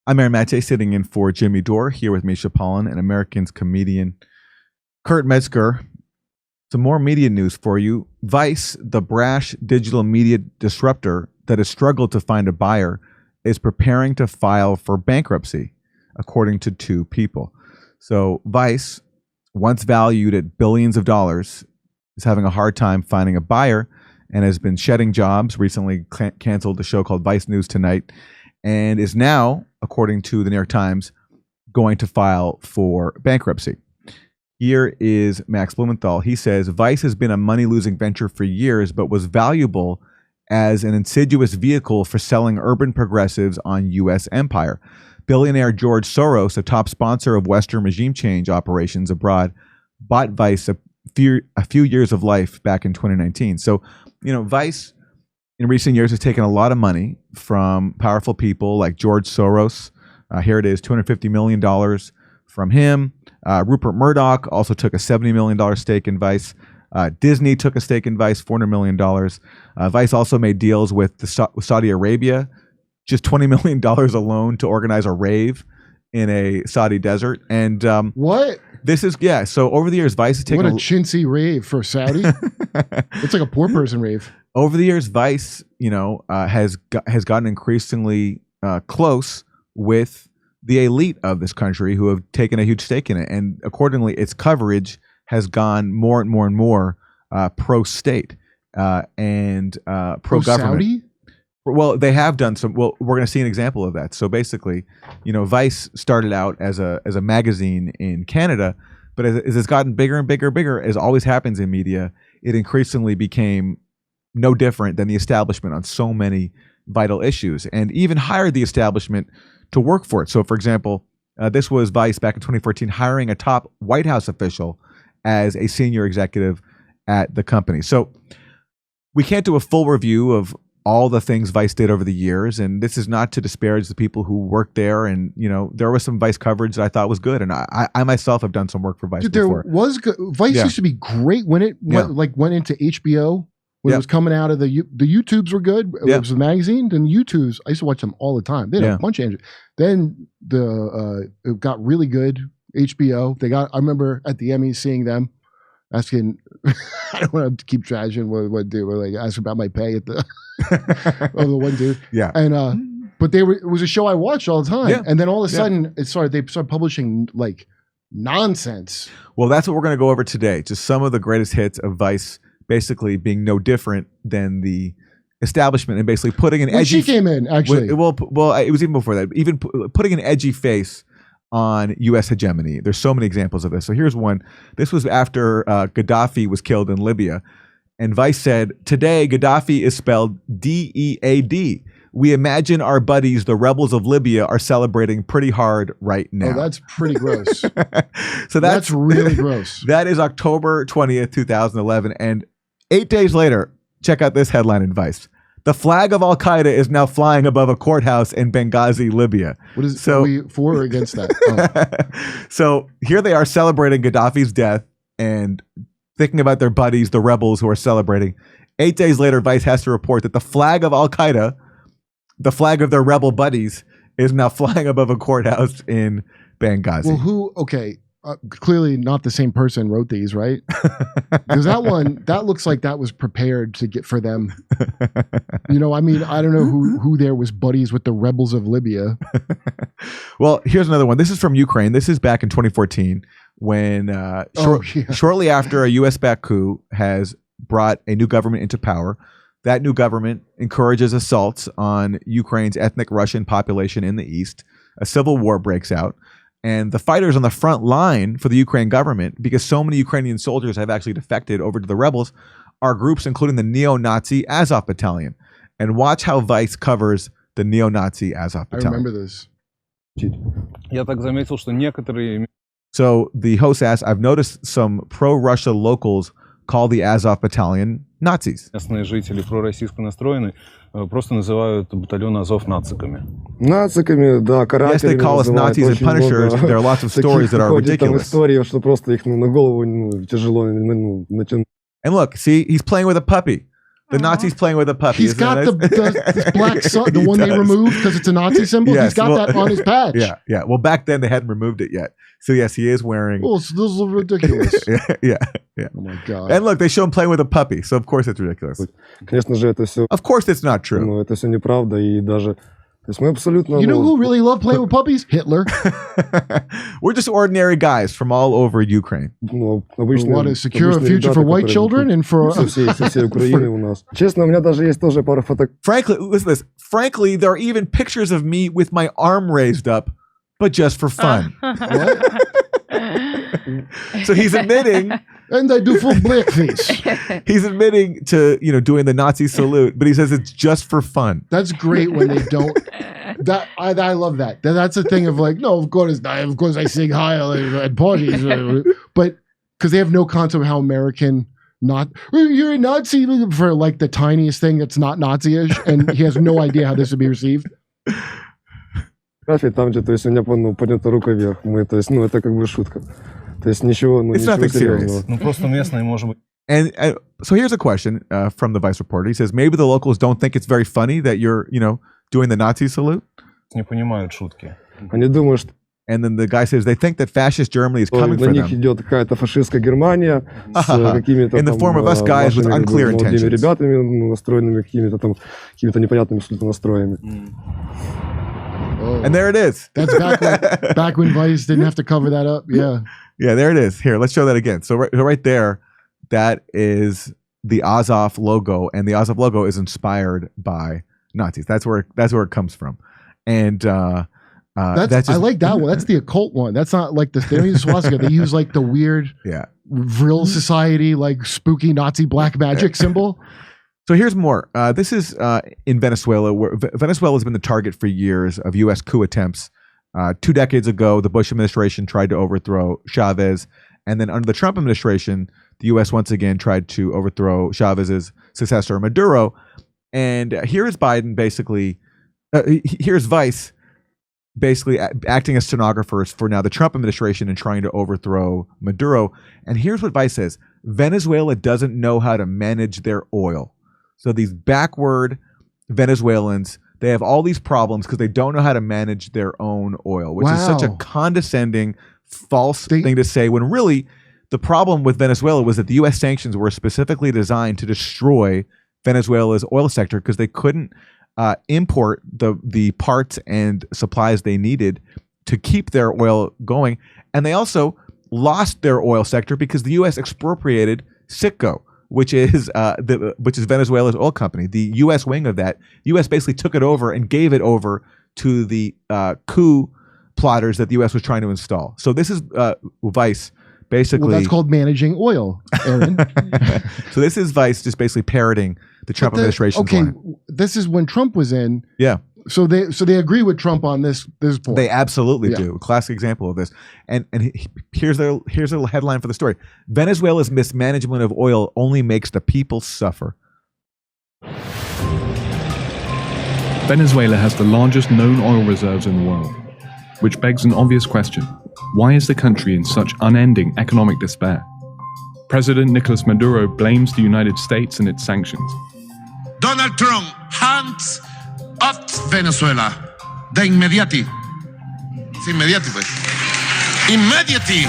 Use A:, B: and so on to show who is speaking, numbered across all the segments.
A: I'm Aaron Maté, sitting in for Jimmy Dore, here with Misha Pollan and American's comedian Kurt Metzger. Some more media news for you. Vice, the brash digital media disruptor that has struggled to find a buyer, is preparing to file for bankruptcy, according to two people. So Vice, once valued at billions of dollars, is having a hard time finding a buyer and has been shedding jobs, recently canceled a show called Vice News Tonight, and is now, according to the New York Times, going to file for bankruptcy. Here is Max Blumenthal. He says, Vice has been a money-losing venture for years, but was valuable as an insidious vehicle for selling urban progressives on U.S. empire. Billionaire George Soros, a top sponsor of Western regime change operations abroad, bought Vice a few years of life back in 2019. So, Vice in recent years has taken a lot of money from powerful people like George Soros. Here it is, $250 million from him. Rupert Murdoch also took a $70 million stake in Vice. Disney took a stake in Vice, $400 million. Vice also made deals with Saudi Arabia, just $20 million alone to organize a rave in a Saudi desert. And
B: what?
A: This is, so over the years, Vice has taken...
B: What a chintzy rave for Saudi. It's like a poor person rave.
A: Over the years, Vice, has gotten increasingly close with the elite of this country who have taken a huge stake in it. And accordingly, its coverage has gone more and more and more pro-state and pro-government.
B: Saudi?
A: Well, they have done some. Well, we're going to see an example of that. So basically, Vice started out as a magazine in Canada, but as it's gotten bigger and bigger and bigger, as always happens in media, it increasingly became no different than the establishment on so many vital issues, and even hired the establishment to work for it. So, for example, this was Vice back in 2014 hiring a top White House official as a senior executive at the company. So we can't do a full review of all the things Vice did over the years, and this is not to disparage the people who worked there. And there was some Vice coverage that I thought was good, and I myself have done some work for Vice before.
B: There was good. Vice used to be great when it went into HBO. When it was coming out of the YouTubes were good. It was a magazine. Then YouTubes, I used to watch them all the time. They had a bunch of engines. Then it got really good. HBO. I remember at the Emmys seeing them asking. I don't want to keep trashing what dude were like asking about my pay at the the one dude.
A: Yeah.
B: And but it was a show I watched all the time.
A: Yeah.
B: And then all of a sudden they started publishing like nonsense.
A: Well, that's what we're going to go over today. Just some of the greatest hits of Vice. Basically being no different than the establishment and basically putting an edgy...
B: She came in, actually.
A: Well, it was even before that. Even putting an edgy face on U.S. hegemony. There's so many examples of this. So here's one. This was after Gaddafi was killed in Libya. And Vice said, today Gaddafi is spelled D-E-A-D. We imagine our buddies, the rebels of Libya, are celebrating pretty hard right now.
B: Oh, that's pretty gross.
A: So
B: that's really gross.
A: That is October 20th, 2011. And 8 days later, check out this headline in Vice. The flag of Al-Qaeda is now flying above a courthouse in Benghazi, Libya.
B: What is so, are we for or against that?
A: Oh. So here they are celebrating Gaddafi's death and thinking about their buddies, the rebels who are celebrating. 8 days later, Vice has to report that the flag of Al-Qaeda, the flag of their rebel buddies, is now flying above a courthouse in Benghazi.
B: Well, clearly not the same person wrote these, right? Because that looks like that was prepared to get for them. I don't know who there was buddies with the rebels of Libya.
A: Well, here's another one. This is from Ukraine. This is back in 2014 when shortly after a US-backed coup has brought a new government into power. That new government encourages assaults on Ukraine's ethnic Russian population in the east. A civil war breaks out. And the fighters on the front line for the Ukraine government, because so many Ukrainian soldiers have actually defected over to the rebels, are groups including the neo-Nazi Azov Battalion. And watch how Vice covers the neo-Nazi Azov Battalion.
B: I remember this.
A: So the host asks, I've noticed some pro-Russia locals call the Azov Battalion Nazis.
C: Местные жители пророссийско настроены, просто называют батальон Азов нациками.
D: Нациками, да, карателями.
A: Yes, they call us Nazis and punishers. There are lots of stories that are ridiculous.
D: Истории, что просто их на голову тяжело натянуть.
A: And look, see, he's playing with a puppy. The Nazis playing with a puppy.
B: He's got the black sun, the one they removed because it's a Nazi symbol.
A: Yes,
B: he's got that on his patch.
A: Yeah. Well, back then they hadn't removed it yet. So yes, he is wearing.
B: Oh, so this is ridiculous.
A: yeah.
B: Oh my God.
A: And look, they show him playing with a puppy. So of course it's ridiculous.
D: Конечно же, это все,
A: Of course it's not true.
D: это все неправда. И даже, то есть мы абсолютно...
B: You know who really loved playing with puppies? Hitler.
A: We're just ordinary guys from all over Ukraine.
D: Обычные,
B: want to secure a future for white children and for...
D: Со всей Украины у нас. Честно, у меня даже есть тоже пара фотографий.
A: Frankly, listen to this. Frankly, there are even pictures of me with my arm raised up, but just for fun. So he's admitting...
B: And I do full blackface.
A: He's admitting to, doing the Nazi salute, but he says it's just for fun.
B: That's great when they don't. I love that. That's a thing of like, no, of course not. Of course I sing Heil at parties. But because they have no concept of how American you're a Nazi for like the tiniest thing that's not Nazi-ish, and he has no idea how this would be received.
D: Там же, то есть у меня поднята рука вверх. То есть, это как бы шутка. То есть ничего,
A: It's nothing serious.
C: Просто местные, может быть.
A: And so here's a question from the Vice reporter. He says, maybe the locals don't think it's very funny that you're, doing the Nazi salute.
C: Не понимают шутки.
D: Они думают, что
A: And then the guy says they think that fascist Germany is coming
D: на
A: for
D: них
A: them.
D: идет какая-то фашистская Германия с какими-то
A: In the form of us guys with unclear intentions.
D: ребятами настроенными какими-то непонятными абсолютно настроями.
B: Oh.
A: And there it is.
B: That's back when Vice didn't have to cover that up. Yeah.
A: Yeah, there it is. Here, let's show that again. So right there, that is the Azov logo, and the Azov logo is inspired by Nazis. That's where it comes from. And I
B: like that one. That's the occult one. That's not like they don't use swastika. They use like the weird Vril Society, like spooky Nazi black magic symbol.
A: So here's more. This is in Venezuela, where Venezuela has been the target for years of U.S. coup attempts. 2 decades ago, the Bush administration tried to overthrow Chavez. And then under the Trump administration, the U.S. once again tried to overthrow Chavez's successor, Maduro. And here is Biden basically, here's Vice basically acting as stenographers for now the Trump administration and trying to overthrow Maduro. And here's what Vice says. Venezuela doesn't know how to manage their oil. So these backward Venezuelans, they have all these problems because they don't know how to manage their own oil, which is such a condescending, false thing to say, when really the problem with Venezuela was that the U.S. sanctions were specifically designed to destroy Venezuela's oil sector because they couldn't import the parts and supplies they needed to keep their oil going. And they also lost their oil sector because the U.S. expropriated Citgo, which is Venezuela's oil company. The U.S. wing of that, the U.S. basically took it over and gave it over to the coup plotters that the U.S. was trying to install. So this is Vice basically.
B: Well, that's called managing oil, Aaron.
A: So this is Vice just basically parroting the Trump administration's line.
B: This is when Trump was in.
A: Yeah.
B: So they agree with Trump on this point.
A: They absolutely do. Classic example of this. And here's a headline for the story. Venezuela's mismanagement of oil only makes the people suffer.
E: Venezuela has the largest known oil reserves in the world, which begs an obvious question. Why is the country in such unending economic despair? President Nicolas Maduro blames the United States and its sanctions.
F: Donald Trump hands off Venezuela. De inmediati. Immediati, pues. Immediati.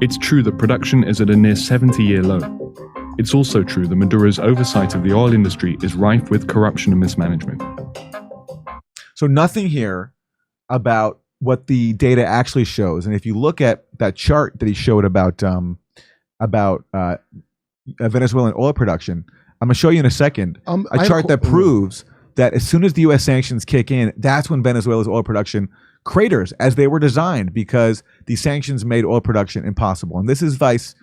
E: It's true that production is at a near 70-year low. It's also true that Maduro's oversight of the oil industry is rife with corruption and mismanagement.
A: So nothing here about what the data actually shows. And if you look at that chart that he showed about Venezuelan oil production, I'm going to show you in a second a chart that proves that as soon as the U.S. sanctions kick in, that's when Venezuela's oil production craters, as they were designed, because the sanctions made oil production impossible. And this is Vice.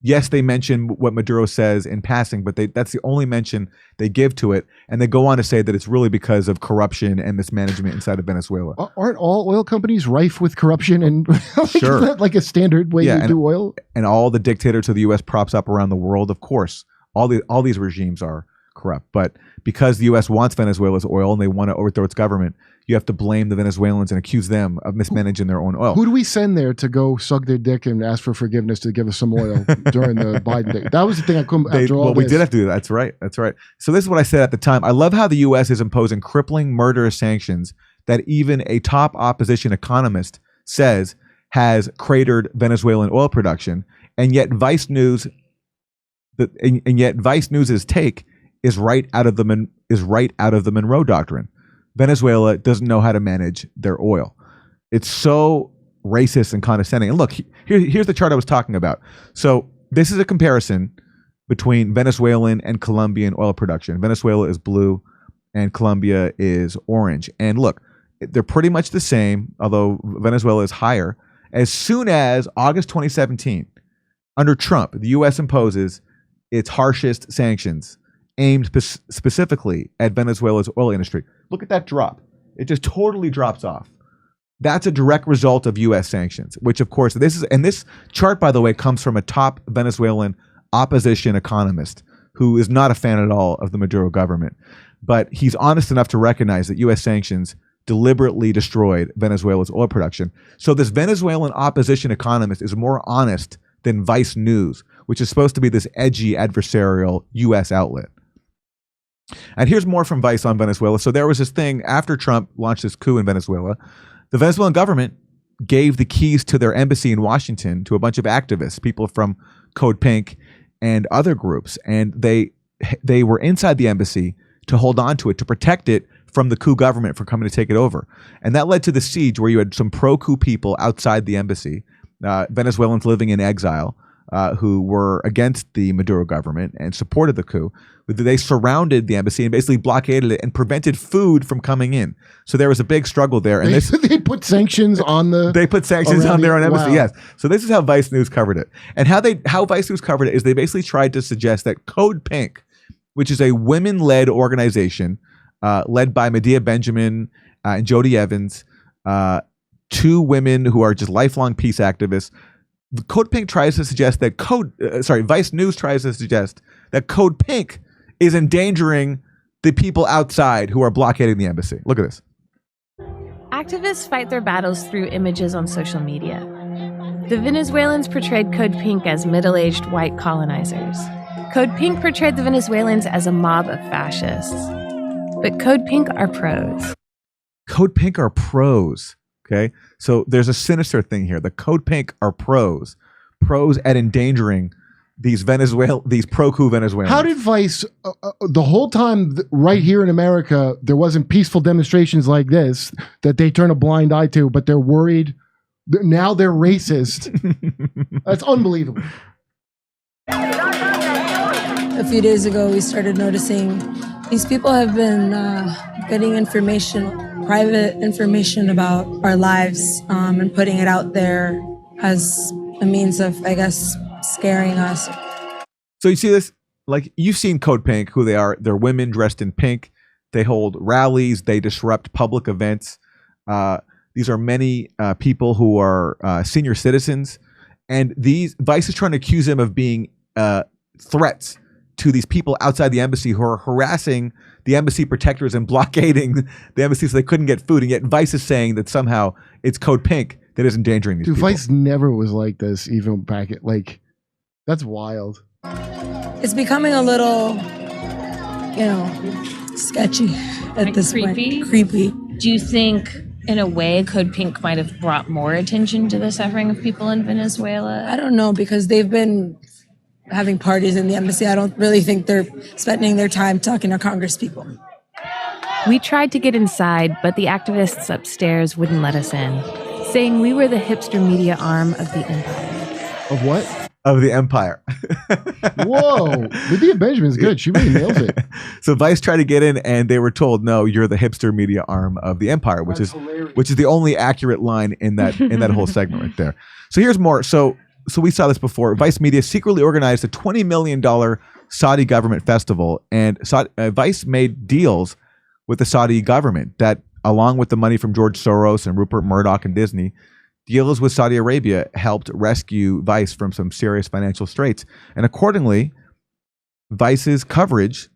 A: Yes, they mention what Maduro says in passing, but that's the only mention they give to it. And they go on to say that it's really because of corruption and mismanagement inside of Venezuela.
B: Aren't all oil companies rife with corruption? And
A: Sure.
B: Is that like a standard way you do oil?
A: And all the dictators of the U.S. props up around the world, of course. All these regimes are corrupt. But because the U.S. wants Venezuela's oil and they want to overthrow its government, you have to blame the Venezuelans and accuse them of mismanaging their own oil.
B: Who do we send there to go suck their dick and ask for forgiveness to give us some oil during the Biden day? That was the thing I couldn't.
A: We did have to do that. That's right. That's right. So this is what I said at the time. I love how the U.S. is imposing crippling, murderous sanctions that even a top opposition economist says has cratered Venezuelan oil production, and yet Vice News, News's take is right out of the Monroe Doctrine. Venezuela doesn't know how to manage their oil. It's so racist and condescending. And look, here's the chart I was talking about. So this is a comparison between Venezuelan and Colombian oil production. Venezuela is blue and Colombia is orange. And look, they're pretty much the same, although Venezuela is higher. As soon as August 2017, under Trump, the U.S. imposes its harshest sanctions aimed specifically at Venezuela's oil industry. Look at that drop. It just totally drops off. That's a direct result of U.S. sanctions, which of course this chart, by the way, comes from a top Venezuelan opposition economist who is not a fan at all of the Maduro government. But he's honest enough to recognize that U.S. sanctions deliberately destroyed Venezuela's oil production. So this Venezuelan opposition economist is more honest than Vice News, which is supposed to be this edgy adversarial U.S. outlet. And here's more from Vice on Venezuela. So there was this thing after Trump launched this coup in Venezuela. The Venezuelan government gave the keys to their embassy in Washington to a bunch of activists, people from Code Pink and other groups. And they were inside the embassy to hold on to it, to protect it from the coup government from coming to take it over. And that led to the siege where you had some pro-coup people outside the embassy, Venezuelans living in exile, who were against the Maduro government and supported the coup. They surrounded the embassy and basically blockaded it and prevented food from coming in. So there was a big struggle there. And
B: they put sanctions on the...
A: They put sanctions on their own embassy,
B: wow.
A: Yes. So this is how Vice News covered it. And how Vice News covered it is they basically tried to suggest that Code Pink, which is a women-led organization led by Medea Benjamin and Jody Evans, two women who are just lifelong peace activists. Code Pink tries to suggest that Vice News tries to suggest that Code Pink is endangering the people outside who are blockading the embassy. Look at this.
G: Activists fight their battles through images on social media. The Venezuelans portrayed Code Pink as middle-aged white colonizers. Code Pink portrayed the Venezuelans as a mob of fascists. But Code Pink are pros.
A: Code Pink are pros. Okay, so there's a sinister thing here. The Code Pink are pros at endangering these pro-coup Venezuelans.
B: How did Vice, the whole time right here in America, there wasn't peaceful demonstrations like this that they turn a blind eye to, but they're worried. Now they're racist. That's unbelievable.
H: A few days ago, we started noticing these people have been getting private information about our lives and putting it out there as a means of, I guess, scaring us.
A: So you see this, like you've seen Code Pink, who they are. They're women dressed in pink. They hold rallies. They disrupt public events. These are many people who are senior citizens. And Vice is trying to accuse them of being threats to these people outside the embassy who are harassing the embassy protectors and blockading the embassy so they couldn't get food. And yet Vice is saying that somehow it's Code Pink that is endangering these people.
B: Vice never was like this, even back at, that's wild.
H: It's becoming a little, sketchy at this point. Creepy.
G: Do you think, in a way, Code Pink might have brought more attention to the suffering of people in Venezuela?
H: I don't know, because they've been having parties in the embassy. I don't really think they're spending their time talking to Congress people.
G: We tried to get inside, but the activists upstairs wouldn't let us in, saying we were the hipster media arm of the empire.
B: Of what?
A: Of the empire.
B: Whoa. Medea Benjamin's good. She really nails it.
A: So Vice tried to get in and they were told, no, you're the hipster media arm of the empire, which is the only accurate line in that whole segment right there. So here's more. So we saw this before. Vice Media secretly organized a $20 million Saudi government festival, and Vice made deals with the Saudi government that, along with the money from George Soros and Rupert Murdoch and Disney, deals with Saudi Arabia helped rescue Vice from some serious financial straits. And accordingly, Vice's coverage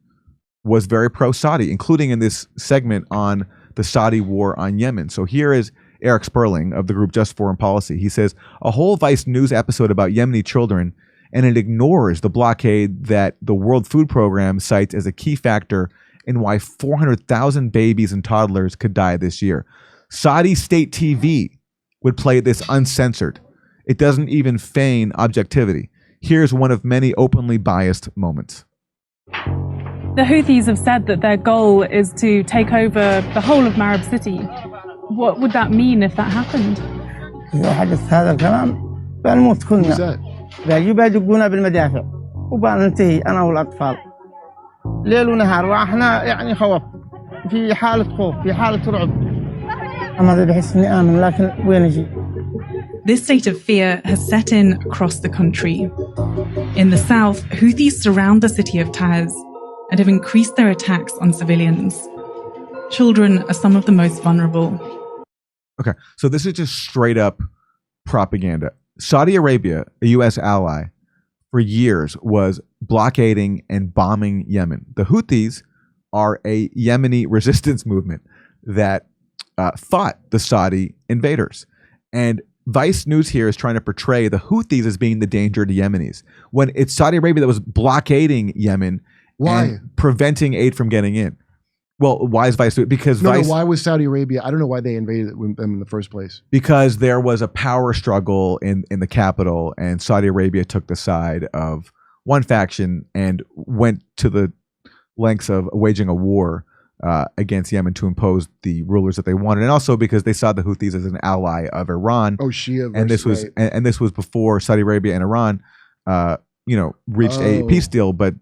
A: was very pro-Saudi, including in this segment on the Saudi war on Yemen. So here is Eric Sperling of the group Just Foreign Policy. He says, a whole Vice News episode about Yemeni children, and it ignores the blockade that the World Food Program cites as a key factor in why 400,000 babies and toddlers could die this year. Saudi state TV would play this uncensored. It doesn't even feign objectivity. Here's one of many openly biased moments.
I: The Houthis have said that their goal is to take over the whole of Marib City. What would that mean if that happened?
B: Who's that?
J: يبادقونا بالمدافع وبننتهي أنا والأطفال ليل ونهار وإحنا يعني خوف في حالة خوف في حالة رعب أنا بحس إني آمن لكن وين أجي.
I: This state of fear has set in across the country. In the south, Houthis surround the city of Taiz and have increased their attacks on civilians. Children are some of the most vulnerable.
A: Okay, so this is just straight up propaganda. Saudi Arabia, a U.S. ally, for years was blockading and bombing Yemen. The Houthis are a Yemeni resistance movement that fought the Saudi invaders. And Vice News here is trying to portray the Houthis as being the danger to Yemenis, when it's Saudi Arabia that was blockading Yemen and preventing aid from getting in. Well, why is Vice? Because
B: why was Saudi Arabia? I don't know why they invaded them in the first place.
A: Because there was a power struggle in the capital, and Saudi Arabia took the side of one faction and went to the lengths of waging a war against Yemen to impose the rulers that they wanted, and also because they saw the Houthis as an ally of Iran.
B: Oh, Shia.
A: And this was and this was before Saudi Arabia and Iran, reached a peace deal, but.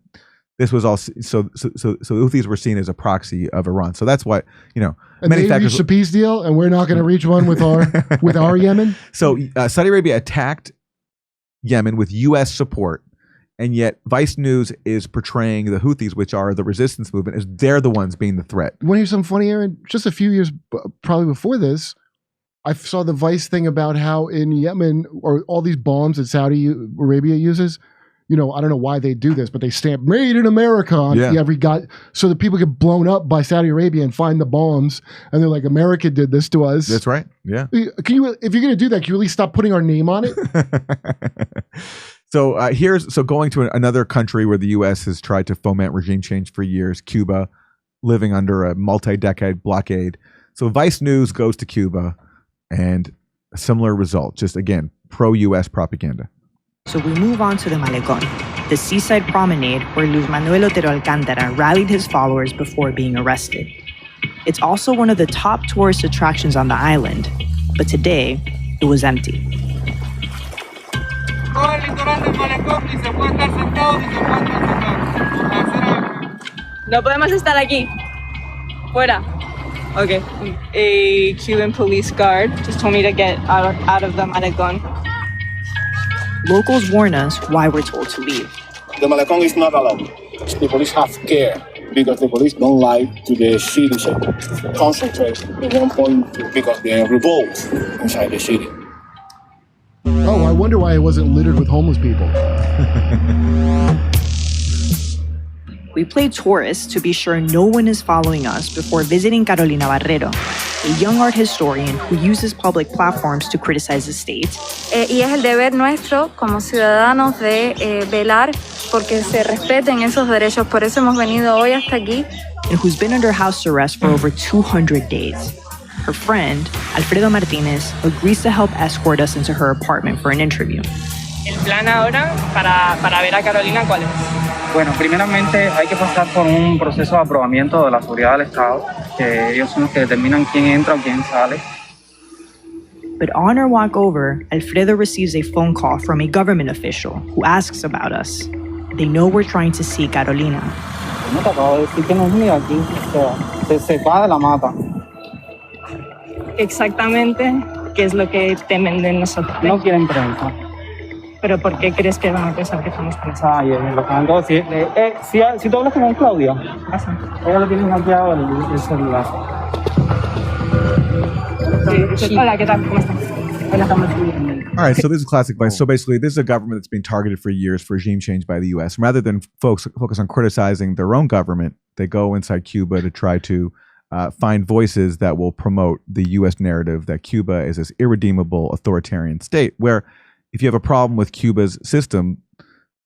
A: This was all so the Houthis were seen as a proxy of Iran. So that's why,
B: and
A: many
B: they reached a peace deal, and we're not going to reach one with our Yemen.
A: So Saudi Arabia attacked Yemen with U.S. support, and yet Vice News is portraying the Houthis, which are the resistance movement, as they're the ones being the threat.
B: Want to hear something funny, Aaron? Just a few years, probably before this, I saw the Vice thing about how in Yemen, or all these bombs that Saudi Arabia uses. I don't know why they do this, but they stamp "Made in America" on every guy, so that people get blown up by Saudi Arabia and find the bombs, and they're like, "America did this to us."
A: That's right. Yeah.
B: Can you, if you're going to do that, can you at least stop putting our name on it?
A: So going to another country where the U.S. has tried to foment regime change for years, Cuba, living under a multi-decade blockade. So Vice News goes to Cuba, and a similar result, just again pro-U.S. propaganda.
K: So we move on to the Malecón, the seaside promenade where Luis Manuel Otero Alcántara rallied his followers before being arrested. It's also one of the top tourist attractions on the island, but today it was empty.
L: No podemos estar aquí. Fuera. Okay. A Cuban police guard just told me to get out of the Malecón.
K: Locals warn us why we're told to leave.
M: The Malecón is not allowed. The police have care because the police don't like to the citizen concentrate at one point because they are revolt inside the city.
B: Oh, I wonder why it wasn't littered with homeless people.
K: We play tourists to be sure no one is following us before visiting Carolina Barrero, a young art historian who uses public platforms to criticize the state.
N: Y es el deber nuestro como ciudadanos de velar porque se respeten esos derechos. Por eso hemos venido hoy hasta aquí.
K: And who's been under house arrest for over 200 days. Her friend, Alfredo Martínez, agrees to help escort us into her apartment for an interview.
L: El plan ahora para ver a Carolina, ¿cuál es?
O: Bueno, primeramente hay que pasar por un proceso de aprobamiento de la seguridad del Estado, que ellos son los que determinan quién entra o quién sale.
K: But on our walk over, Alfredo receives a phone call from a government official who asks about us. They know we're trying to see Carolina.
O: No te acabo de decir que no es mío aquí, o sea, se va de la mata.
L: Exactamente, ¿qué es lo que temen de nosotros?
O: No quieren prensa.
L: ¿Pero por qué crees que van a pensar que estamos prensa?
O: Ay, lo que van a decir, si tú hablas con Claudia, ella lo tiene hackeado el celular.
L: Sí. Hola, ¿qué tal? ¿Cómo estás?
A: All right, so this is classic Vice. So basically, this is a government that's been targeted for years for regime change by the U.S. Rather than focus on criticizing their own government, they go inside Cuba to try to find voices that will promote the U.S. narrative that Cuba is this irredeemable authoritarian state, where if you have a problem with Cuba's system,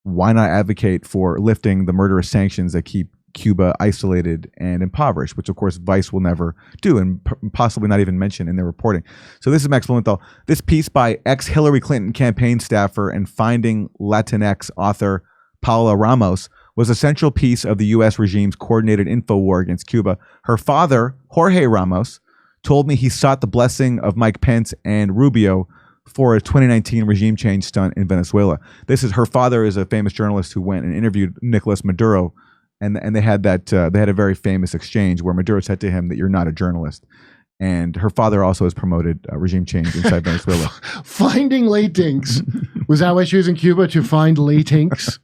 A: why not advocate for lifting the murderous sanctions that keep Cuba isolated and impoverished, which of course Vice will never do and possibly not even mention in their reporting. So this is Max Blumenthal. This piece by ex-Hillary Clinton campaign staffer and Finding Latinx author Paula Ramos was a central piece of the U.S. regime's coordinated info war against Cuba. Her father, Jorge Ramos, told me he sought the blessing of Mike Pence and Rubio for a 2019 regime change stunt in Venezuela. Her father is a famous journalist who went and interviewed Nicolas Maduro, and they had a very famous exchange where Maduro said to him that you're not a journalist. And her father also has promoted regime change inside Venezuela.
B: Finding latinx. Was that why she was in Cuba, to find latinx?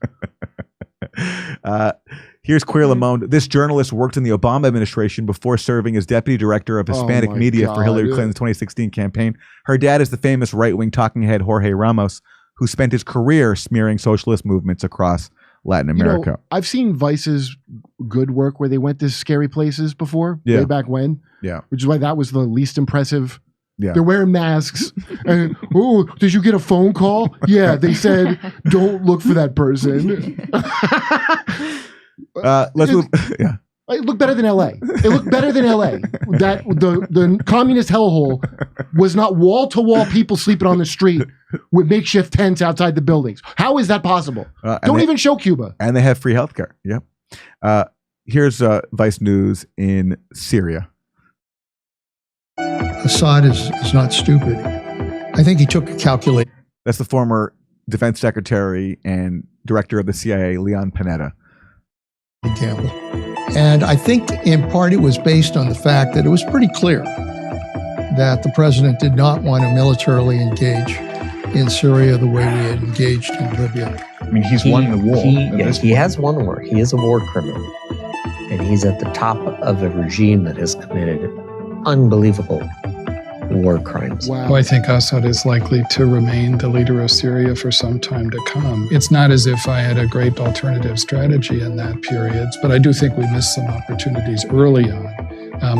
A: Here's Queer Lamone. This journalist worked in the Obama administration before serving as deputy director of Hispanic media for Hillary Clinton's 2016 campaign. Her dad is the famous right-wing talking head Jorge Ramos, who spent his career smearing socialist movements across Latin America.
B: You know, I've seen Vice's good work where they went to scary places before, way back when.
A: Yeah.
B: Which is why that was the least impressive.
A: Yeah.
B: They're wearing masks. And, oh, did you get a phone call? Yeah, they said, don't look for that person.
A: Let's move. Yeah.
B: It looked better than LA. It looked better than LA. That the communist hellhole was not wall-to-wall people sleeping on the street with makeshift tents outside the buildings. How is that possible? Don't even show Cuba.
A: And they have free healthcare. Yep. Here's Vice News in Syria.
P: Assad is not stupid. I think he took a calculation.
A: That's the former defense secretary and director of the CIA, Leon Panetta.
P: Gamble. And I think in part it was based on the fact that it was pretty clear that the president did not want to militarily engage in Syria the way we had engaged in Libya.
Q: I mean, he won the war. He has won the war. He is a war criminal. And he's at the top of a regime that has committed unbelievable war crimes.
B: Wow.
R: Well, I think Assad is likely to remain the leader of Syria for some time to come. It's not as if I had a great alternative strategy in that period, but I do think we missed some opportunities early on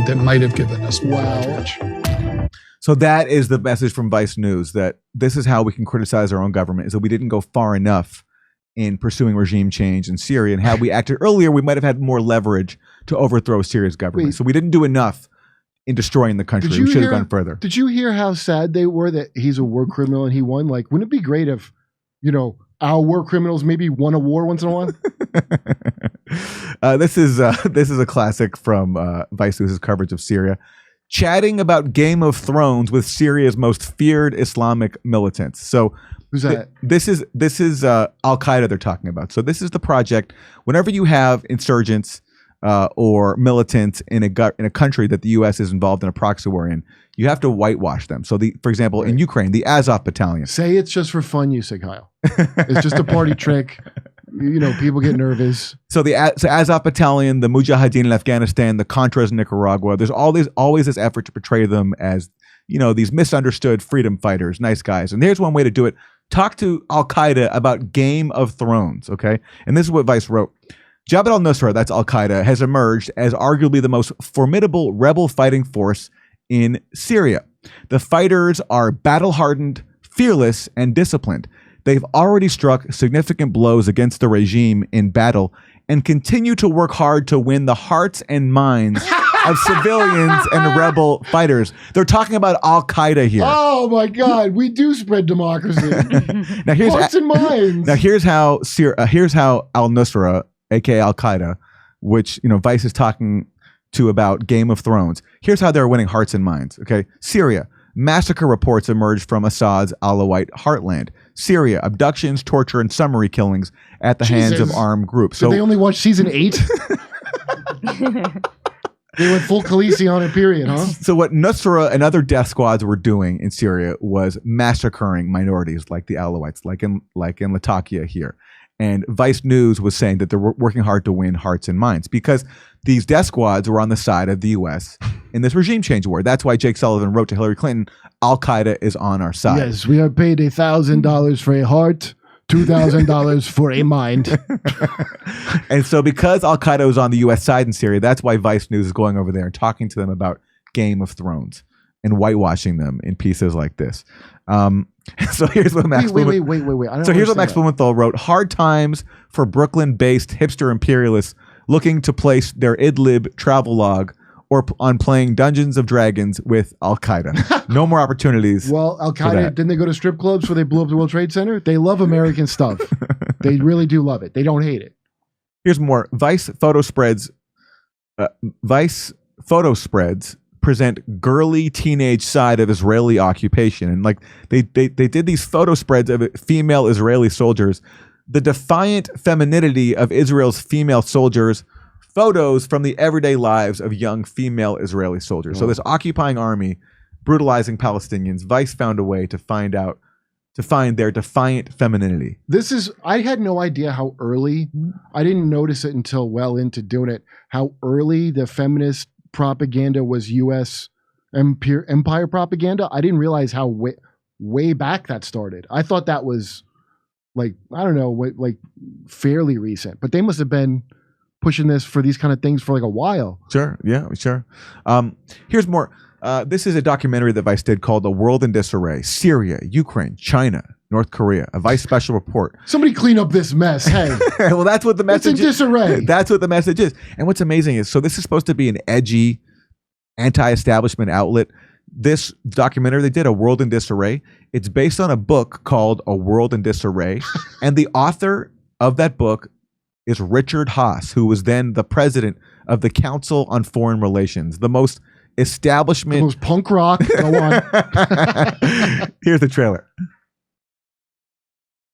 R: that might have given us more leverage.
A: So that is the message from Vice News, that this is how we can criticize our own government, is that we didn't go far enough in pursuing regime change in Syria. And had we acted earlier, we might have had more leverage to overthrow Syria's government. So we didn't do enough in destroying the country. We should have gone further.
B: Did you hear how sad they were that he's a war criminal and he won? Like, wouldn't it be great if, you know, our war criminals maybe won a war once in a while?
A: This is a classic from Vice News' coverage of Syria. Chatting about Game of Thrones with Syria's most feared Islamic militants. So
B: who's that?
A: This is Al-Qaeda they're talking about. So this is the project. Whenever you have insurgents or militants in a country that the U.S. is involved in a proxy war in, you have to whitewash them. So for example, in Ukraine, the Azov Battalion.
B: Say it's just for fun, you say, Kyle. It's just a party trick. You know, people get nervous.
A: So the Azov Battalion, the Mujahideen in Afghanistan, the Contras in Nicaragua, there's always this effort to portray them as, you know, these misunderstood freedom fighters, nice guys. And here's one way to do it. Talk to Al-Qaeda about Game of Thrones, okay? And this is what Vice wrote. Jabhat al-Nusra, that's Al-Qaeda, has emerged as arguably the most formidable rebel fighting force in Syria. The fighters are battle-hardened, fearless, and disciplined. They've already struck significant blows against the regime in battle and continue to work hard to win the hearts and minds of civilians and rebel fighters. They're talking about Al-Qaeda here.
B: Oh my God, we do spread democracy.
A: Now here's
B: hearts and minds.
A: Now here's how Al-Nusra, aka Al-Qaeda, which, you know, Vice is talking to about Game of Thrones. Here's how they're winning hearts and minds. Okay, Syria. Massacre reports emerged from Assad's Alawite heartland. Syria, abductions, torture, and summary killings at the hands of armed groups.
B: So they only watched season 8? They went full Khaleesi on a period, huh?
A: So what Nusra and other death squads were doing in Syria was massacring minorities like the Alawites, like in Latakia here. And Vice News was saying that they're working hard to win hearts and minds because these death squads were on the side of the U.S. in this regime change war. That's why Jake Sullivan wrote to Hillary Clinton, Al-Qaeda is on our side.
B: Yes, we are paid $1,000 for a heart, $2,000 for a mind.
A: And so because Al-Qaeda was on the U.S. side in Syria, that's why Vice News is going over there and talking to them about Game of Thrones and whitewashing them in pieces like this. So here's what Max
B: Wait.
A: So here's what Max Blumenthal wrote. Hard times for Brooklyn-based hipster imperialists looking to place their Idlib travel log or on playing Dungeons of Dragons with Al-Qaeda. No more opportunities.
B: Well, Al-Qaeda, didn't they go to strip clubs where they blew up the World Trade Center? They love American stuff. They really do love it. They don't hate it.
A: Here's more. Vice photo spreads present girly teenage side of Israeli occupation. And like they did these photo spreads of female Israeli soldiers, the defiant femininity of Israel's female soldiers, photos from the everyday lives of young female Israeli soldiers. So this occupying army brutalizing Palestinians, Vice found a way to find their defiant femininity.
B: I had no idea how early, I didn't notice it until well into doing it, how early the feminist propaganda was U.S. empire propaganda. I didn't realize how way back that started. I thought that was like, I don't know, like fairly recent, but they must have been pushing this for these kind of things for like a while.
A: Sure. Yeah, sure. Here's more. This is a documentary that Vice did called The World in Disarray. Syria, Ukraine, China, North Korea. A Vice special report.
B: Somebody clean up this mess. Hey.
A: Well, that's what the message
B: is. It's in disarray.
A: That's what the message is. And what's amazing is, so this is supposed to be an edgy, anti-establishment outlet. This documentary they did, A World in Disarray, it's based on a book called A World in Disarray. And the author of that book is Richard Haass, who was then the president of the Council on Foreign Relations, the most establishment.
B: The most punk rock. Go on.
A: Here's the trailer.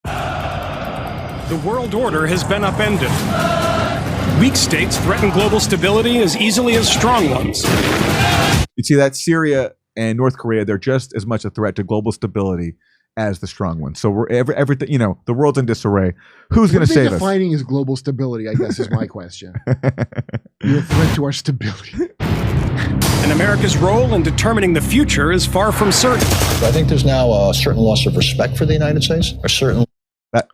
S: The world order has been upended. Weak states threaten global stability as easily as strong ones.
A: You see that Syria and North Korea, they're just as much a threat to global stability as the strong ones. So we're everything, the world's in disarray. Who's going to save us?
B: Defining as global stability, I guess, is my question. You're a threat to our stability.
S: And America's role in determining the future is far from certain.
T: I think there's now a certain loss of respect for the United States.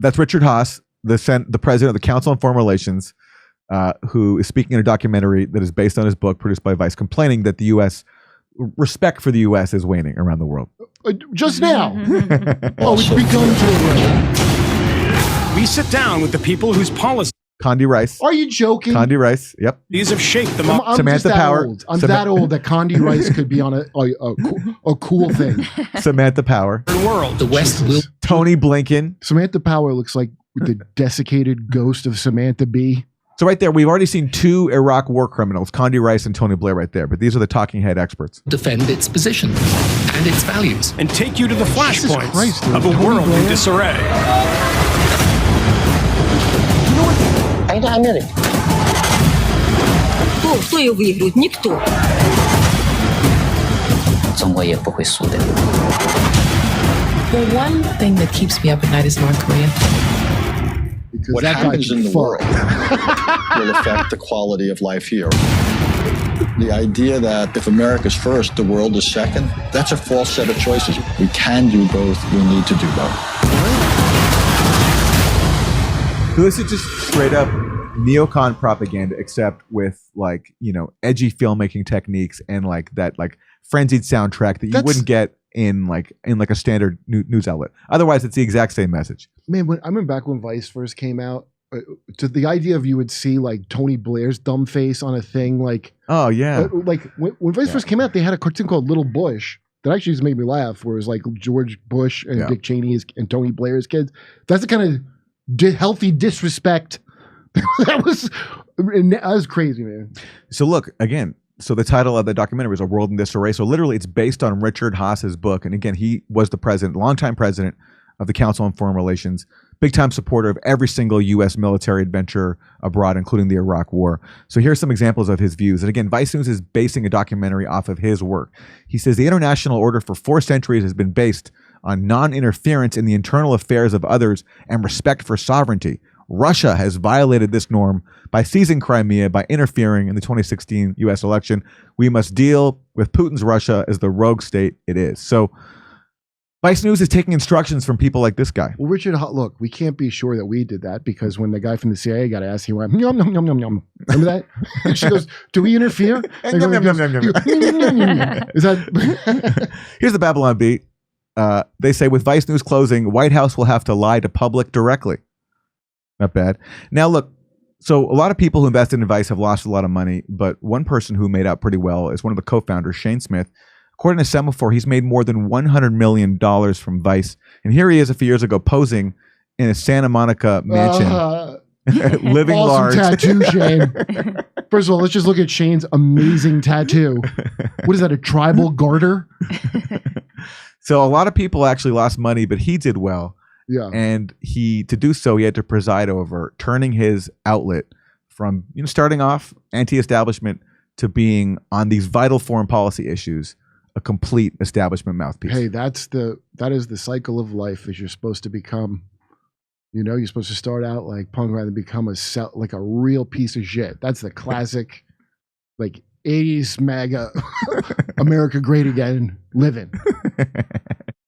A: That's Richard Haass, the president of the Council on Foreign Relations, who is speaking in a documentary that is based on his book produced by Vice, complaining that the U.S. respect for the U.S. is waning around the world.
B: Just now. It's begun to.
S: We sit down with the people whose policies.
A: Condi Rice.
B: Are you joking?
A: Condi Rice. Yep.
S: These have shaped them.
A: Samantha Power.
B: I'm that old that Condi Rice could be on a cool thing.
A: Samantha Power.
S: World.
Q: The West will.
A: Tony Blinken.
B: Samantha Power looks like the desiccated ghost of Samantha Bee.
A: So right there, we've already seen two Iraq war criminals, Condi Rice and Tony Blair right there, but these are the talking head experts.
Q: Defend its position and its values.
S: And take you to the flashpoints of a world in disarray.
J: أين أمريكا؟
U: Кто ее выиграет? Никто.
Q: 中国也不会输的。
V: The one thing that keeps me up at night is North Korea.
T: What happens in the world will affect the quality of life here. The idea that if America's first, the world is second, that's a false set of choices. We can do both. We need to do both.
A: So this is just straight up neocon propaganda, except with edgy filmmaking techniques and that frenzied soundtrack that you wouldn't get in a standard news outlet. Otherwise, it's the exact same message.
B: Man, I remember back when Vice first came out, to the idea of you would see Tony Blair's dumb face on a thing
A: oh yeah,
B: when Vice first came out, they had a cartoon called Little Bush that actually just made me laugh, where it was George Bush and Dick Cheney and Tony Blair's kids. That's the kind of healthy disrespect. that was crazy, man.
A: So look again. So the title of the documentary is A World in Disarray. So literally, it's based on Richard Haass's book, and again, he was the president, longtime president of the Council on Foreign Relations, big time supporter of every single U.S. military adventure abroad, including the Iraq War. So here's some examples of his views. And again, Vice News is basing a documentary off of his work. He says the international order for 4 centuries has been based on non-interference in the internal affairs of others and respect for sovereignty. Russia has violated this norm by seizing Crimea, by interfering in the 2016 U.S. election. We must deal with Putin's Russia as the rogue state it is. So Vice News is taking instructions from people like this guy.
B: Well, Richard, look, we can't be sure that we did that because when the guy from the CIA got asked, he went, yum, yum, yum, yum, yum. Remember that? And she goes, do we interfere?
A: Yum, yum, yum, yum, yum.
B: Is that?
A: Here's the Babylon beat. They say with Vice News closing, White House will have to lie to public directly. Not bad. Now, look, so a lot of people who invested in Vice have lost a lot of money, but one person who made out pretty well is one of the co-founders, Shane Smith. According to Semaphore, he's made more than $100 million from Vice. And here he is a few years ago posing in a Santa Monica mansion, living
B: awesome
A: large.
B: Tattoo, Shane. First of all, let's just look at Shane's amazing tattoo. What is that, a tribal garter?
A: So a lot of people actually lost money, but he did well.
B: Yeah.
A: And to do so, he had to preside over turning his outlet from, starting off anti-establishment to being on these vital foreign policy issues, a complete establishment mouthpiece.
B: Hey, that is the cycle of life as you're supposed to become. You're supposed to start out like punk rock and become like a real piece of shit. That's the classic, like 80s MAGA, America great again, living.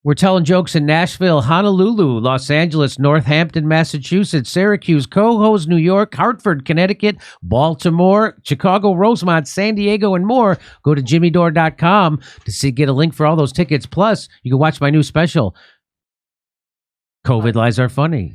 C: We're telling jokes in Nashville, Honolulu, Los Angeles, Northampton, Massachusetts, Syracuse, Cohoes, New York, Hartford, Connecticut, Baltimore, Chicago, Rosemont, San Diego, and more. Go to jimmydore.com to get a link for all those tickets. Plus, you can watch my new special, COVID Lies Are Funny.